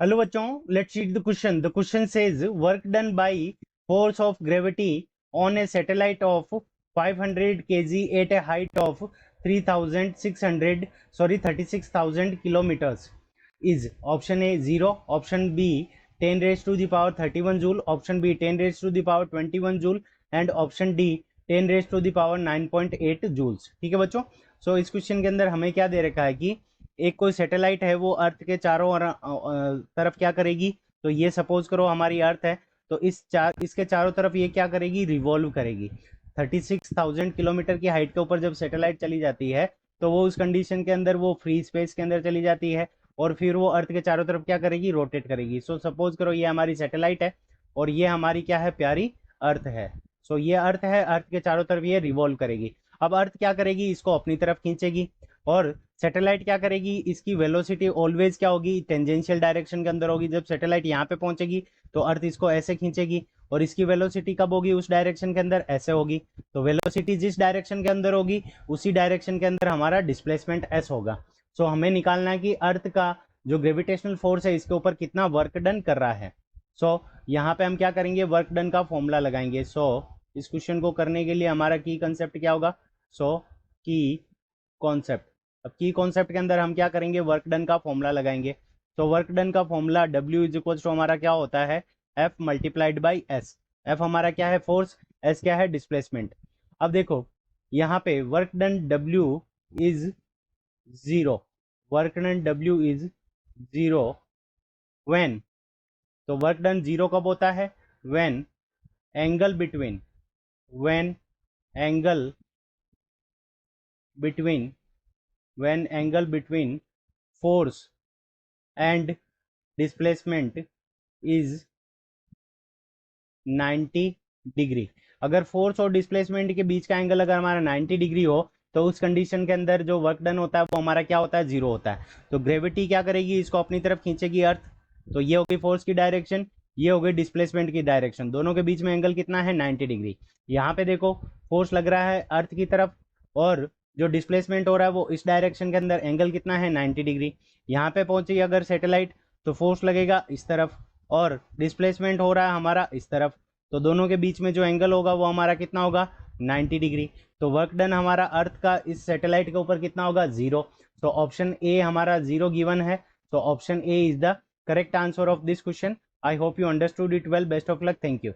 Hello बच्चों, let's read the question. The question says work done by force of gravity on a satellite of 500 kg at a height of 36,000 kilometers is option A 0, option B 10 raised to the power 31 joule, option B 10 raised to the power 21 joule and option D 10 raised to the power 9.8 joules. ठीक है बच्चों. सो इस question के अंदर हमें क्या दे रखा है कि एक कोई सैटेलाइट है वो अर्थ के चारों तरफ क्या करेगी. तो ये सपोज करो हमारी अर्थ है, तो इसके चारों तरफ ये क्या करेगी, रिवॉल्व करेगी. 36,000 किलोमीटर की हाइट के ऊपर जब सैटेलाइट चली जाती है तो वो उस कंडीशन के अंदर वो फ्री स्पेस के अंदर चली जाती है और फिर वो अर्थ के चारों तरफ क्या करेगी, रोटेट करेगी. सो सपोज करो ये हमारी सैटेलाइट है और ये हमारी क्या है, प्यारी अर्थ है. सो ये अर्थ है, अर्थ के चारों तरफ ये रिवॉल्व करेगी. अब अर्थ क्या करेगी, इसको अपनी तरफ खींचेगी और सैटेलाइट क्या करेगी, इसकी वेलोसिटी ऑलवेज क्या होगी, टेंजेंशियल डायरेक्शन के अंदर होगी. जब सैटेलाइट यहाँ पे पहुंचेगी तो अर्थ इसको ऐसे खींचेगी और इसकी वेलोसिटी कब होगी, उस डायरेक्शन के अंदर ऐसे होगी. तो वेलोसिटी जिस डायरेक्शन के अंदर होगी उसी डायरेक्शन के अंदर हमारा डिस्प्लेसमेंट एस होगा. सो हमें निकालना है कि अर्थ का जो ग्रेविटेशनल फोर्स है इसके ऊपर कितना वर्क डन कर रहा है. सो यहाँ पे हम क्या करेंगे, वर्क डन का फॉर्मूला लगाएंगे. सो इस क्वेश्चन को करने के लिए हमारा की कंसेप्ट क्या होगा, सो की कॉन्सेप्ट. अब की कॉन्सेप्ट के अंदर हम क्या करेंगे, वर्क डन का फॉर्मूला लगाएंगे. तो वर्क डन का formula W is equal to हमारा क्या होता है, F multiplied by S. F हमारा क्या है, फोर्स, S क्या है, डिस्प्लेसमेंट. अब देखो यहाँ पे work done W is 0, work done W is 0 when. तो वर्क डन 0 कब होता है, when angle between, when angle between when angle between force and displacement is 90 degree. अगर फोर्स और डिस्प्लेसमेंट के बीच का एंगल अगर हमारा 90 डिग्री हो तो उस कंडीशन के अंदर जो वर्क डन होता है वो हमारा क्या होता है, जीरो होता है. तो ग्रेविटी क्या करेगी, इसको अपनी तरफ खींचेगी अर्थ. तो ये होगी फोर्स की डायरेक्शन, ये हो गई डिस्प्लेसमेंट की डायरेक्शन. दोनों के बीच में एंगल कितना है, 90 डिग्री. यहाँ पे देखो फोर्स लग रहा है अर्थ की तरफ और जो डिस्प्लेसमेंट हो रहा है वो इस डायरेक्शन के अंदर, एंगल कितना है, 90 डिग्री. यहाँ पे पहुंची अगर सैटेलाइट तो फोर्स लगेगा इस तरफ और डिस्प्लेसमेंट हो रहा है हमारा इस तरफ. तो दोनों के बीच में जो एंगल होगा वो हमारा कितना होगा, 90 डिग्री. तो वर्क डन हमारा अर्थ का इस सैटेलाइट के ऊपर कितना होगा, 0. तो ऑप्शन ए हमारा 0 गिवन है. तो option A is the correct answer of this question. I hope you understood it well. Best of luck. Thank you.